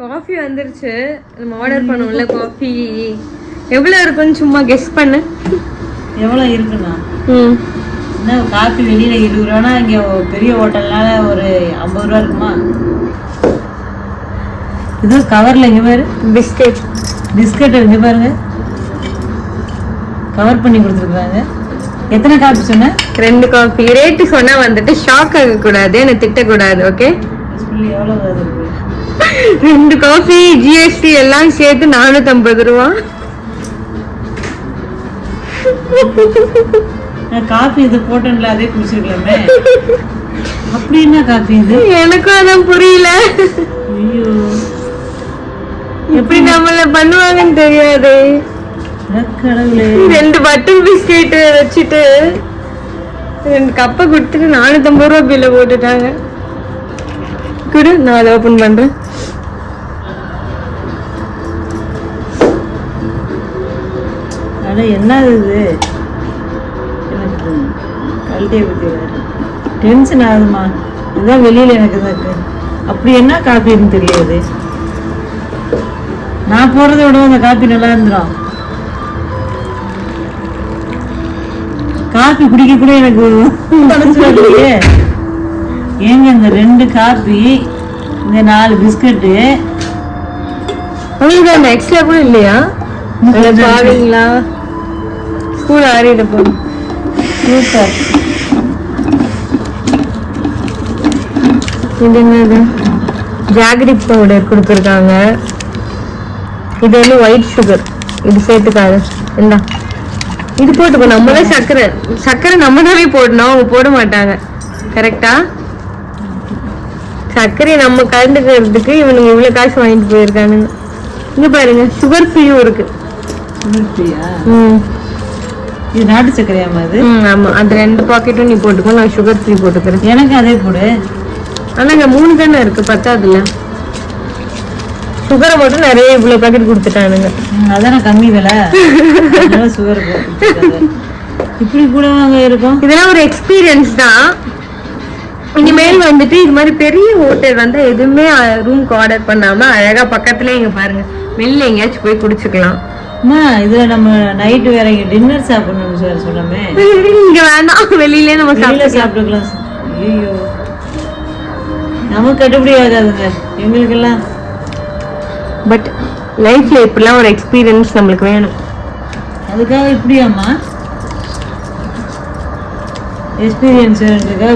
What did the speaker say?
Coffee வந்துருச்சு. நம்ம order பண்ணுவோம்ல காஃபி. எவ்வளோ இருக்குன்னு சும்மா கெஸ் பண்ணு. எவ்வளோ இருக்குண்ணா? என்ன காஃபி வெளியில் 20 ரூபானா இங்கே பெரிய ஹோட்டல்னால ஒரு 50 ரூபா இருக்குமா? இது கவரில் இங்கே பாரு பிஸ்கட் இங்கே பாருங்க கவர் பண்ணி கொடுத்துருக்குறாங்க. எத்தனை காஃபி சொன்ன? 2 காஃபி. ரேட்டு சொன்னா வந்துட்டு ஷாக் ஆகக்கூடாது, எனக்கு திட்டக்கூடாது. ஓகே, எவ்வளோ வருது? 2 காஃபி ஜிஎஸ்டி எல்லாம் சேர்த்து 450 ரூபா. காஃபி இது போட்டோம்ல அதே குடிச்சிருக்கலாமே. அப்படி என்ன காஃபி இது? எனக்கும் அதான் புரியல. ஐயோ, எப்படி நம்மள பண்ணுவாங்கன்னு தெரியாது. 2 பட்டன் பிஸ்கெட் வச்சுட்டு 2 கப்பை கொடுத்துட்டு 450 ரூபா பில்ல போட்டுட்டாங்க. குடு, நான் அதை ஓபன் பண்றேன். அட என்ன இது? எனக்கு கல்ட்டியை பற்றி டென்ஷன் ஆகுதுமா. இதுதான் வெளியில் எனக்கு இருக்கு. அப்படி என்ன காஃபின்னு தெரியாது. நான் போடுறத விட அந்த காஃபி நல்லா இருந்துடும். காஃபி குடிக்க கூட எனக்கு இல்லையே. ஏங்க இந்த 2 காஃபி, இந்த 4 பிஸ்கட்டு, உங்களுக்கு அந்த எக்ஸ்ட்ரா கூட இல்லையா? பாருங்களா, ஸ்கூல் ஆறிட போகும். சூப்பர். இது என்னது? ஜாகரி பவுடர் கொடுத்துருக்காங்க. இது வந்து ஒயிட் சுகர். இது சேர்த்துக்காது. என்ன இது போட்டுக்கோ. நம்மளே சர்க்கரை நம்ம தானே போடணும், அவங்க போட மாட்டாங்க. கரெக்டா? சர்க்கரையை நம்ம கலந்துக்கிறதுக்கு இவனுங்க இவ்வளவு காசு வாங்கிட்டு போயிருக்கானுங்க. இங்க பாருங்க, சுகர் ஃப்ரீயும் இருக்கு. இது நாட்டு சர்க்கரையாமா? அது ஆமா. அந்த 2 பாக்கெட்டும் நீ போட்டுக்கோ, நான் சுகர் ஃப்ரீ போட்டுக்கிறேன். எனக்கு அதே போடு. ஆனா இங்க 3 தானே இருக்கு, பத்தாதுல. சுகரை மட்டும் நிறைய இவ்வளவு பாக்கெட் கொடுத்துட்டானுங்க. அதான கம்மி விலை. சுகர் இப்படி கூட வாங்க இருக்கும். இதெல்லாம் ஒரு எக்ஸ்பீரியன்ஸ் தான். இனிமேல் வந்துட்டு இது மாதிரி பெரிய ஹோட்டல் வந்து எதுவுமே ரூம்க்கு ஆர்டர் பண்ணாம அழகா பக்கத்துல இங்க பாருங்க வெளில எங்கேயாச்சும் போய் குடிச்சுக்கலாம். இதுல நம்ம நைட்டு வேற டின்னர் சாப்பிடணும்னு சொன்னோமே. இங்க வேண்டாம், வெளியிலே நம்ம சாப்பிட்டுக்கலாம். ஐயோ, நமக்கு கட்டுப்படி ஆகாதுங்க எங்களுக்கெல்லாம். பட் லைஃப்ல இப்படிலாம் ஒரு எக்ஸ்பீரியன்ஸ் நம்மளுக்கு வேணும். அதுக்காக இப்படியாம்மா எக்ஸ்பீரியன்ஸ் வேணுன்றதுக்காக